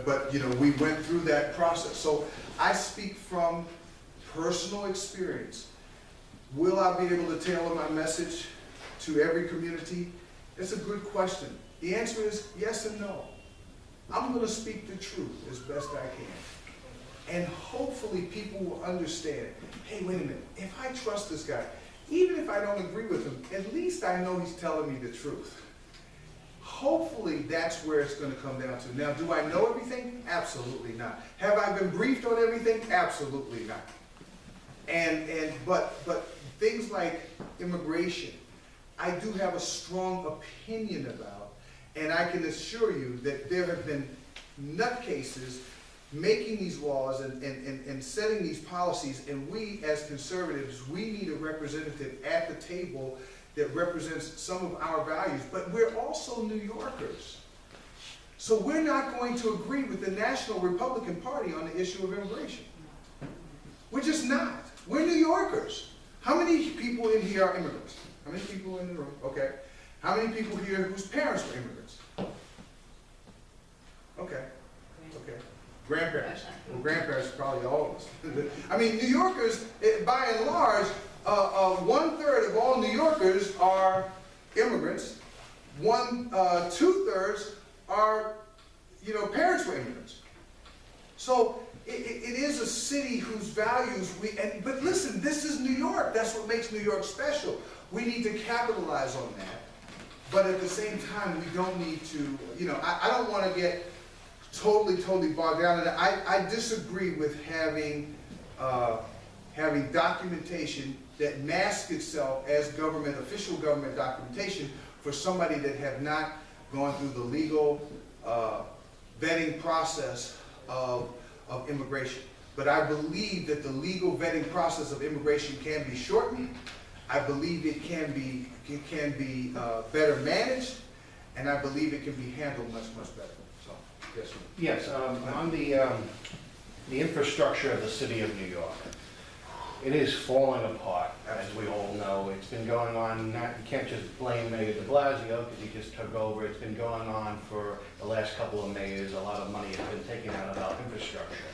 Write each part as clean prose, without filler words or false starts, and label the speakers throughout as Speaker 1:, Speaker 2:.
Speaker 1: but you know, we went through that process. So I speak from personal experience. Will I be able to tailor my message to every community? It's a good question. The answer is yes and no. I'm going to speak the truth as best I can. And hopefully people will understand, hey, wait a minute, if I trust this guy, even if I don't agree with him, at least I know he's telling me the truth. Hopefully that's where it's going to come down to. Now, do I know everything? Absolutely not. Have I been briefed on everything? Absolutely not. But things like immigration, I do have a strong opinion about, and I can assure you that there have been nutcases making these laws and setting these policies, and we as conservatives, we need a representative at the table that represents some of our values, but we're also New Yorkers. So we're not going to agree with the National Republican Party on the issue of immigration. We're just not. We're New Yorkers. How many people in here are immigrants? How many people in the room? Okay. How many people here whose parents were immigrants? Okay. Okay. Grandparents. Well, grandparents are probably all of us. I mean, New Yorkers, by and large, 1/3 of all New Yorkers are immigrants. 2/3 are, you know, parents were immigrants. So it is a city whose values but listen, this is New York. That's what makes New York special. We need to capitalize on that. But at the same time, we don't need to, you know, I don't want to get totally bogged down in it. I disagree with having documentation that masks itself as official government documentation for somebody that have not gone through the legal vetting process of immigration. But I believe that the legal vetting process of immigration can be shortened. I believe it can be better managed, and I believe it can be handled much better. So, yes, sir.
Speaker 2: Yes, on the infrastructure of the city of New York, it is falling apart, as we all know. It's been going on, you can't just blame Mayor de Blasio because he just took over. It's been going on for the last couple of mayors. A lot of money has been taken out of our infrastructure.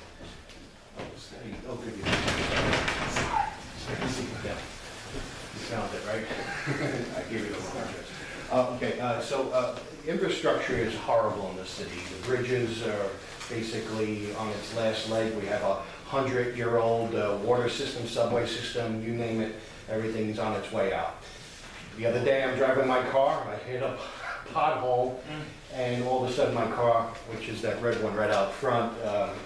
Speaker 2: Oh, good. Yeah. You found it, right? I gave you the wrong address. So infrastructure is horrible in the city. The bridges are basically on its last leg. We have a 100-year-old water system, subway system, you name it, everything's on its way out. The other day I'm driving my car, I hit a pothole, and all of a sudden my car, which is that red one right out front,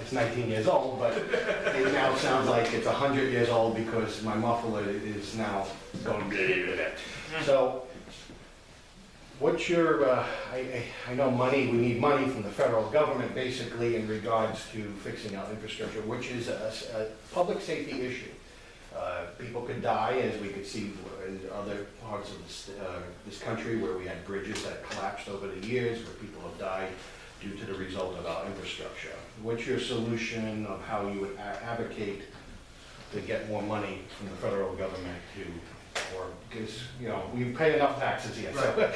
Speaker 2: it's 19 years old, but it now sounds like it's 100 years old because my muffler is now going blah. So what's your, I know we need money from the federal government basically in regards to fixing our infrastructure, which is a public safety issue. People could die, as we could see in other parts of this country where we had bridges that collapsed over the years, where people have died due to the result of our infrastructure. What's your solution of how you would advocate to get more money from the federal government because, you know, we pay enough taxes here, so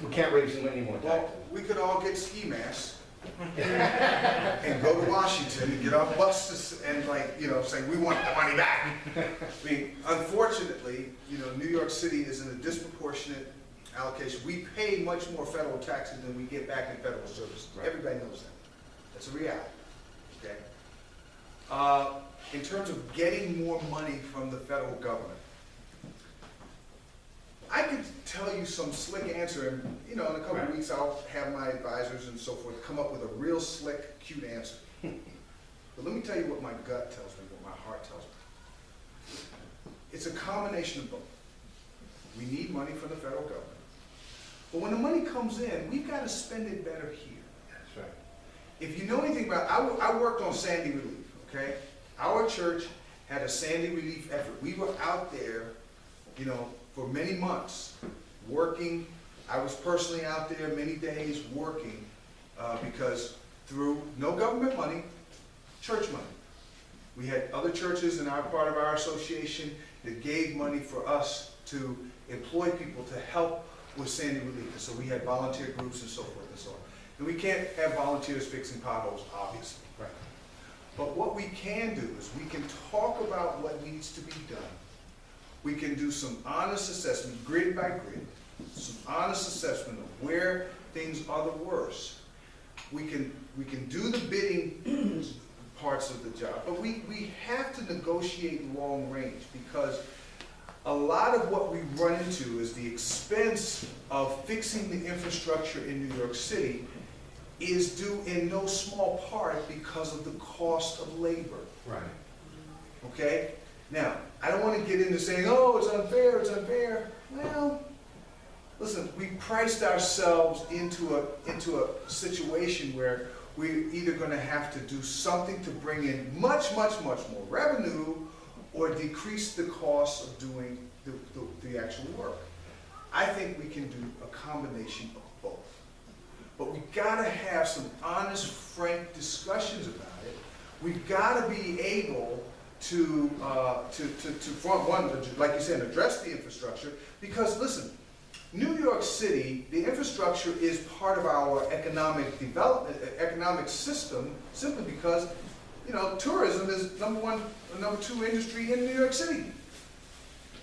Speaker 2: we can't raise any more taxes.
Speaker 1: Well, we could all get ski masks and go to Washington and get off buses and, like, you know, say we want the money back. I mean, unfortunately, you know, New York City is in a disproportionate allocation. We pay much more federal taxes than we get back in federal services. Right. Everybody knows that. That's a reality. Okay. In terms of getting more money from the federal government, I could tell you some slick answer, and you know, in a couple of weeks I'll have my advisors and so forth come up with a real slick, cute answer. But let me tell you what my gut tells me, what my heart tells me. It's a combination of both. We need money from the federal government. But when the money comes in, we've got to spend it better here.
Speaker 2: That's right.
Speaker 1: If you know anything about, I worked on Sandy relief, okay? Our church had a Sandy relief effort. We were out there, you know, for many months, working. I was personally out there many days working because through no government money, church money. We had other churches in our part of our association that gave money for us to employ people to help with Sandy relief. And so we had volunteer groups and so forth and so on. And we can't have volunteers fixing potholes, obviously.
Speaker 2: Right.
Speaker 1: But what we can do is we can talk about what needs to be done. We can do some honest assessment, grid by grid, some honest assessment of where things are the worst. We can do the bidding parts of the job, but we have to negotiate long range, because a lot of what we run into is the expense of fixing the infrastructure in New York City is due in no small part because of the cost of labor.
Speaker 2: Right.
Speaker 1: Okay? Now, I don't want to get into saying, oh, it's unfair, it's unfair. Well, listen, we priced ourselves into a situation where we're either going to have to do something to bring in much, much, much more revenue, or decrease the cost of doing the actual work. I think we can do a combination of both. But we've got to have some honest, frank discussions about it. We've got to be able to one, like you said, address the infrastructure, because listen, New York City, the infrastructure is part of our economic development, economic system, simply because, you know, tourism is number one or number two industry in New York City.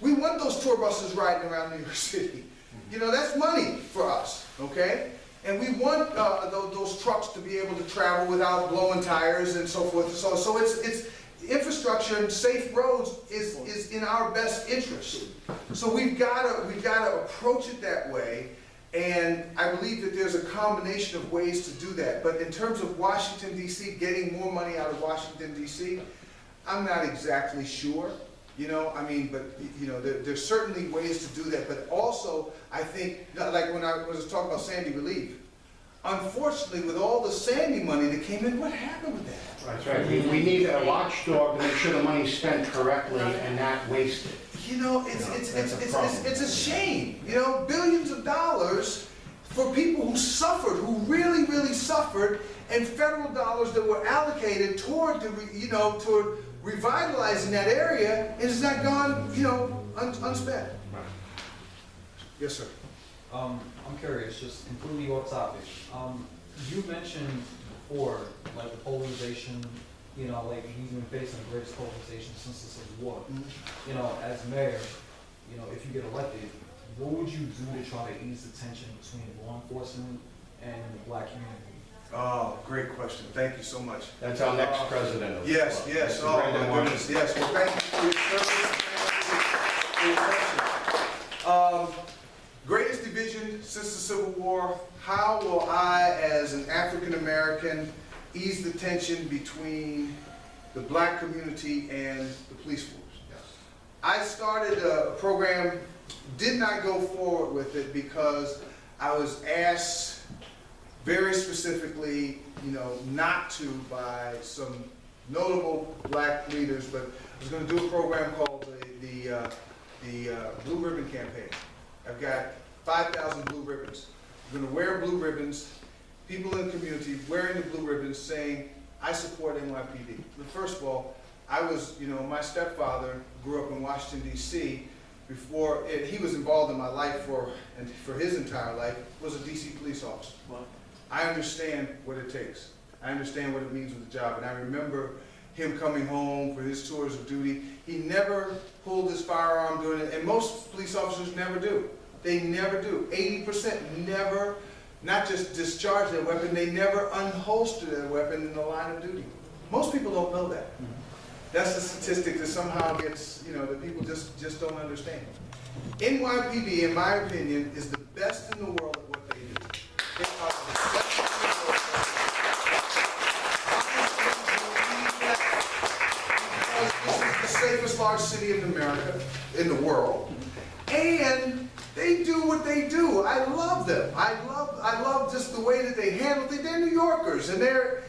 Speaker 1: We want those tour buses riding around New York City. You know, that's money for us, okay? And we want those trucks to be able to travel without blowing tires and so forth. So it's infrastructure and safe roads is in our best interest. So we've got to approach it that way. And I believe that there's a combination of ways to do that. But in terms of Washington, D.C., getting more money out of Washington, D.C., I'm not exactly sure. You know, I mean, but, you know, there's certainly ways to do that. But also, I think, like when I was talking about Sandy relief, unfortunately, with all the Sandy money that came in, what happened with that?
Speaker 2: That's right. We need a watchdog to make sure the money's spent correctly and not wasted.
Speaker 1: You know, it's a shame. You know, billions of dollars for people who suffered, who really, really suffered, and federal dollars that were allocated toward toward revitalizing that area, has not gone, you know, unspent.
Speaker 2: Right.
Speaker 1: Yes, sir.
Speaker 3: I'm curious, just completely off topic. You mentioned before, like the polarization, you know, like he's been facing the greatest polarization since the Civil War.
Speaker 1: Mm-hmm.
Speaker 3: You know, as mayor, you know, if you get elected, what would you do to try to ease the tension between law enforcement and the black community?
Speaker 1: Oh, great question. Thank you so much.
Speaker 2: That's our next president. Of
Speaker 1: Yes,
Speaker 2: the
Speaker 1: yes.
Speaker 2: club.
Speaker 1: Oh, my goodness. Yes. Well, thank you for your service. Thank you for your question. Greatest division since the Civil War. How will I, as an African American, ease the tension between the black community and the police force?
Speaker 2: Yes.
Speaker 1: I started a program, did not go forward with it because I was asked very specifically, you know, not to by some notable black leaders, but I was going to do a program called the Blue Ribbon Campaign. I've got 5,000 blue ribbons. I'm going to wear blue ribbons, people in the community wearing the blue ribbons saying, I support NYPD. But first of all, I was, you know, my stepfather grew up in Washington, D.C. Before, he was involved in my life for his entire life, was a D.C. police officer.
Speaker 3: What?
Speaker 1: I understand what it takes. I understand what it means with the job. And I remember him coming home for his tours of duty. He never pulled his firearm during it, and most police officers never do. They never do. 80% never, not just discharge their weapon, they never unholster their weapon in the line of duty. Most people don't know that. That's the statistic that somehow gets, you know, that people just don't understand. NYPD, in my opinion, is the best in the world at what they do. They are the best in the world. Because this is the safest large city in America, in the world. And they do what they do. I love them. I love just the way that they handle it. They're New Yorkers, and they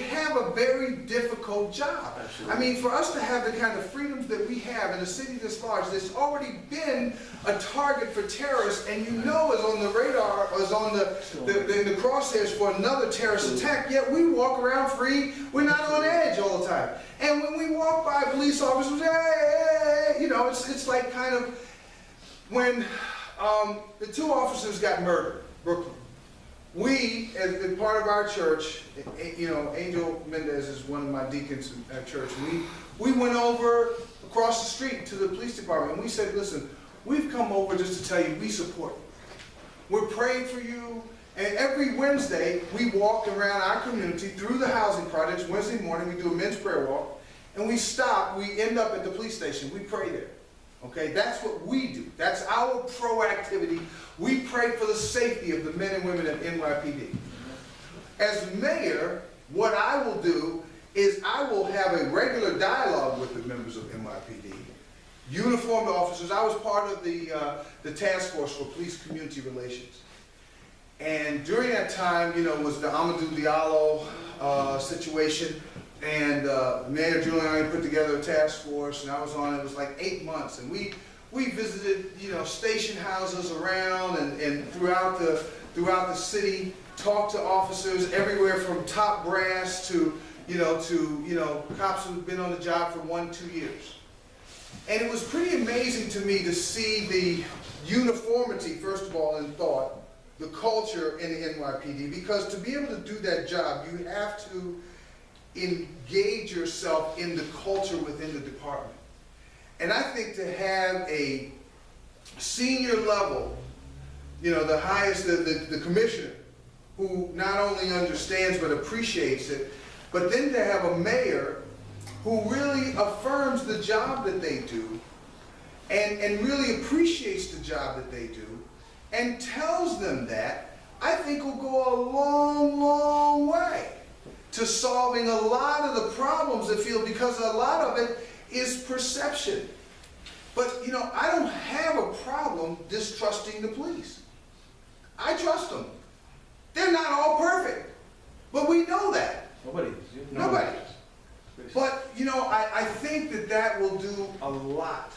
Speaker 1: have a very difficult job.
Speaker 2: Absolutely.
Speaker 1: I mean, for us to have the kind of freedoms that we have in a city this large, that's already been a target for terrorists, and you know is on the radar, or is on the crosshairs for another terrorist attack, yet we walk around free, we're not on edge all the time. And when we walk by police officers, hey, you know, it's like kind of when the two officers got murdered, Brooklyn. we, as part of our church, you know, Angel Mendez is one of my deacons at church. We went over across the street to the police department and we said, listen, we've come over just to tell you we support you. We're praying for you. And every Wednesday, we walk around our community through the housing projects. Wednesday morning, we do a men's prayer walk. And we stop, we end up at the police station. We pray there. Okay, that's what we do. That's our proactivity. We pray for the safety of the men and women at NYPD. As mayor, what I will do is I will have a regular dialogue with the members of NYPD, uniformed officers. I was part of the task force for police community relations. And during that time, you know, was the Amadou Diallo situation. And Mayor Giuliani put together a task force, and I was on it. It was like 8 months, and we visited, you know, station houses around and throughout the city, talked to officers everywhere from top brass to cops who've been on the job for 1-2 years. And it was pretty amazing to me to see the uniformity, first of all, in thought, the culture in the NYPD, because to be able to do that job, you have to engage yourself in the culture within the department. And I think to have a senior level, you know, the highest, the commissioner, who not only understands but appreciates it, but then to have a mayor who really affirms the job that they do and really appreciates the job that they do and tells them that, I think will go a long, long way to solving a lot of the problems that feel, because a lot of it is perception. But, you know, I don't have a problem distrusting the police. I trust them. They're not all perfect, but we know that.
Speaker 2: Nobody.
Speaker 1: Nobody. But, you know, I think that will do a lot.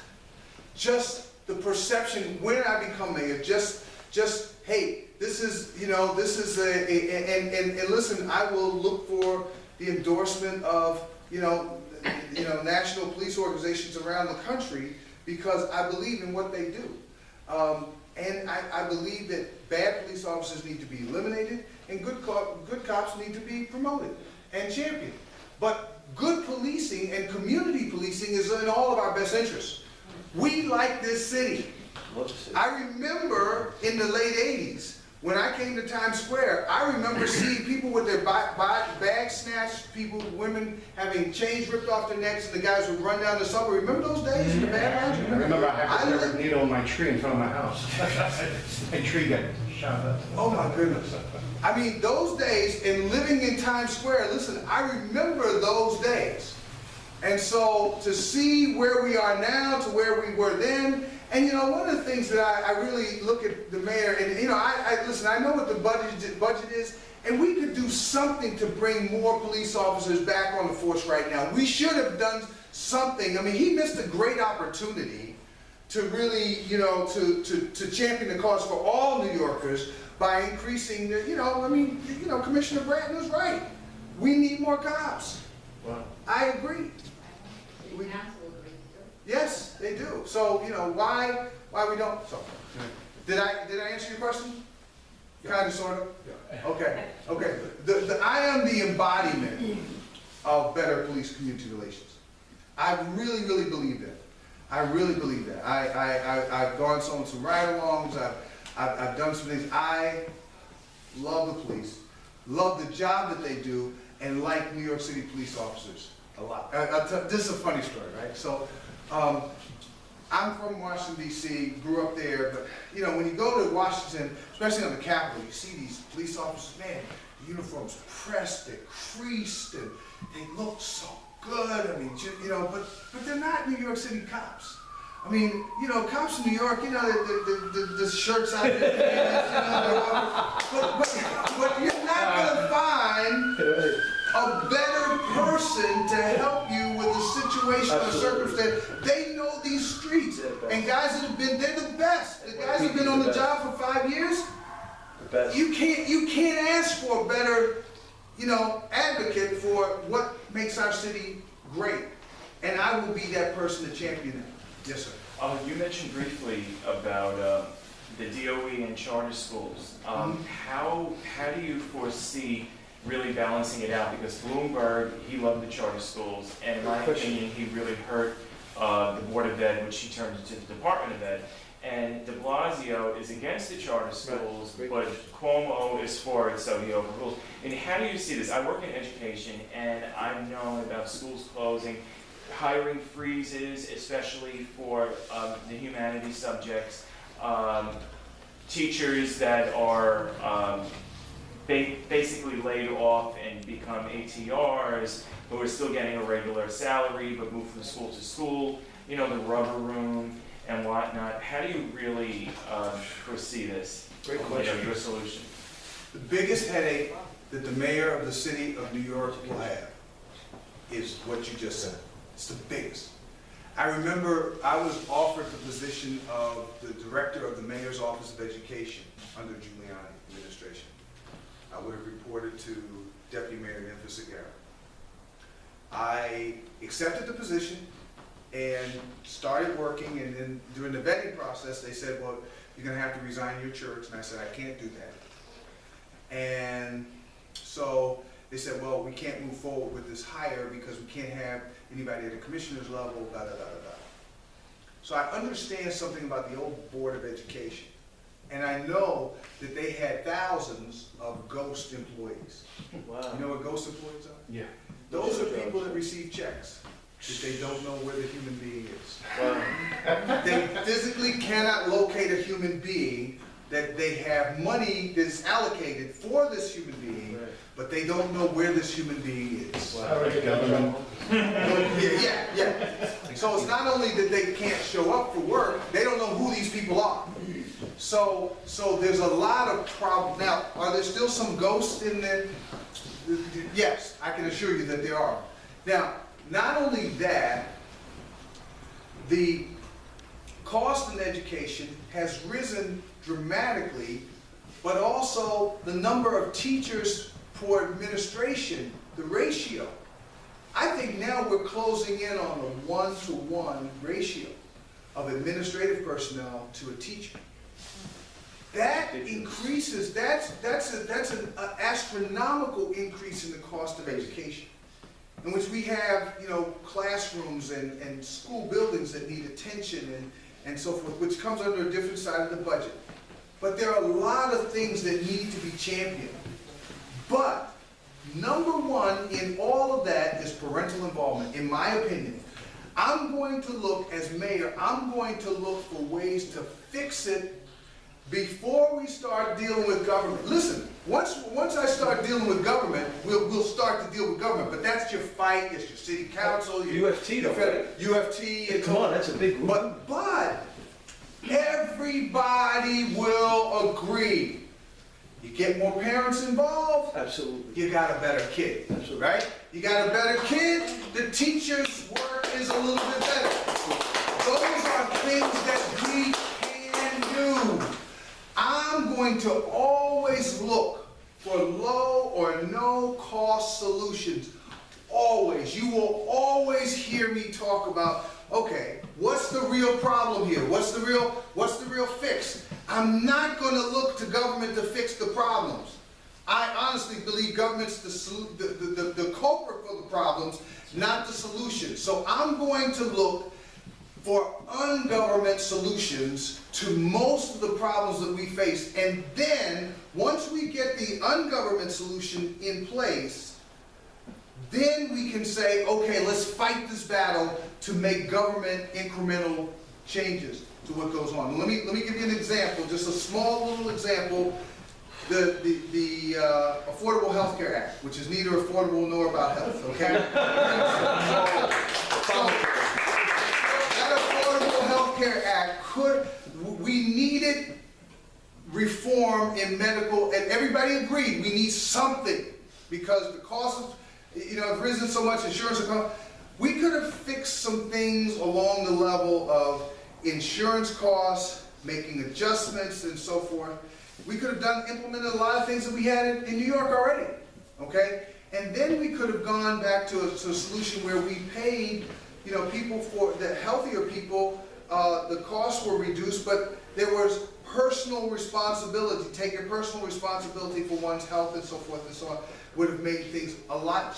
Speaker 1: Just the perception, when I become mayor, just hey, this is, you know, this is and listen, I will look for the endorsement of, you know, national police organizations around the country, because I believe in what they do. And I believe that bad police officers need to be eliminated and good cops need to be promoted and championed. But good policing and community policing is in all of our best interests. We like this city. I remember in the late 80s, when I came to Times Square, I remember seeing people with their bags snatched, women having chains ripped off their necks, and the guys would run down the subway. Remember those days in the bad lounge?
Speaker 2: I remember I had a needle in my tree in front of my house. My tree got shot up.
Speaker 1: Oh my goodness. I mean, those days, and living in Times Square, listen, I remember those days. And so to see where we are now to where we were then, and you know, one of the things that I really look at the mayor, and you know, listen, I know what the budget is, and we could do something to bring more police officers back on the force right now. We should have done something. I mean, he missed a great opportunity to really, you know, to champion the cause for all New Yorkers by increasing the, you know, I mean, you know, Commissioner Bratton was right. We need more cops.
Speaker 2: Wow.
Speaker 1: I agree. Yes, they do. So, you know, why we don't? So, did I answer your question? Kind of, sort of. Yeah. Okay. I am the embodiment of better police community relations. I really, really believe that. I really believe that. I've gone on some ride-alongs. I've done some things. I love the police, love the job that they do, and like New York City police officers a lot. This is a funny story, right? So. I'm from Washington, D.C., grew up there, but, you know, when you go to Washington, especially on the Capitol, you see these police officers, man, the uniforms pressed, they're creased, and they look so good. I mean, you know, but they're not New York City cops. I mean, you know, cops in New York, you know, the shirts out there, but you're not going to find a better person to help you with a situation or circumstance. They know these streets. And guys that have been, they're the best. The guys that have been on the job for 5 years, you can't ask for a better, you know, advocate for what makes our city great. And I will be that person to champion it. Yes, sir.
Speaker 4: You mentioned briefly about the DOE and charter schools, how do you foresee really balancing it out? Because Bloomberg, he loved the charter schools, and in my opinion, he really hurt the Board of Ed, which he turned into the Department of Ed. And de Blasio is against the charter schools, but Cuomo is for it, so he overrules. And how do you see this? I work in education, and I've known about schools closing, hiring freezes, especially for the humanities subjects, teachers that are basically laid off and become ATRs, who are still getting a regular salary, but move from school to school, you know, the rubber room and whatnot. How do you really foresee this?
Speaker 2: Great question.
Speaker 4: Your solution?
Speaker 1: The biggest headache that the mayor of the city of New York will have is what you just said. It's the biggest. I remember I was offered the position of the director of the mayor's office of education under Giuliani administration. I would have reported to Deputy Mayor Memphis Aguirre. I accepted the position and started working, and then during the vetting process, they said, well, you're gonna have to resign your church, and I said, I can't do that. And so they said, well, we can't move forward with this hire because we can't have anybody at the commissioner's level, da, da, da, da, da. So I understand something about the old Board of Education, and I know that they had thousands of ghost employees.
Speaker 4: Wow.
Speaker 1: You know what ghost employees are?
Speaker 2: Yeah.
Speaker 1: Those are people that receive checks, that they don't know where the human being is.
Speaker 4: Wow.
Speaker 1: They physically cannot locate a human being, that they have money that is allocated for this human being,
Speaker 4: Right.
Speaker 1: but they don't know where this human being is.
Speaker 2: Wow. Government.
Speaker 1: Yeah. So it's not only that they can't show up for work, they don't know who these people are. So there's a lot of problems. Now, are there still some ghosts in there? Yes, I can assure you that there are. Now, not only that, the cost in education has risen dramatically, but also the number of teachers for administration, the ratio. I think now we're closing in on a 1-to-1 ratio of administrative personnel to a teacher. That increases, that's an astronomical increase in the cost of education, in which we have, you know, classrooms and school buildings that need attention and so forth, which comes under a different side of the budget. But there are a lot of things that need to be championed. But number one in all of that is parental involvement, in my opinion. I'm going to look, as mayor, I'm going to look for ways to fix it before we start dealing with government. Listen, once I start dealing with government, we'll start to deal with government. But that's your fight. It's your city council. Your
Speaker 2: UFT, though.
Speaker 1: UFT. And
Speaker 2: Come on, that's a big group.
Speaker 1: But everybody will agree. You get more parents involved,
Speaker 2: Absolutely.
Speaker 1: you got a better kid.
Speaker 2: Absolutely.
Speaker 1: Right? You got a better kid, the teacher's work is a little bit better. Those are things that we can do. I'm going to always look for low or no cost solutions. Always. You will always hear me talk about, okay, what's the real problem here? What's the real fix? I'm not going to look to government to fix the problems. I honestly believe government's the culprit for the problems, not the solution. So I'm going to look for ungovernment solutions to most of the problems that we face. And then, once we get the ungovernment solution in place, then we can say, okay, let's fight this battle to make government incremental changes to what goes on. Let me give you an example, just a small little example. The Affordable Health Care Act, which is neither affordable nor about health, okay? That Affordable Health Care Act we needed reform in medical, and everybody agreed we need something because the cost of, have risen so much, insurance, we could have fixed some things along the level of insurance costs, making adjustments and so forth. We could have implemented a lot of things that we had in New York already, okay? And then we could have gone back to a solution where we paid, people, for the healthier people, the costs were reduced, but there was personal responsibility, taking personal responsibility for one's health and so forth and so on, would have made things a lot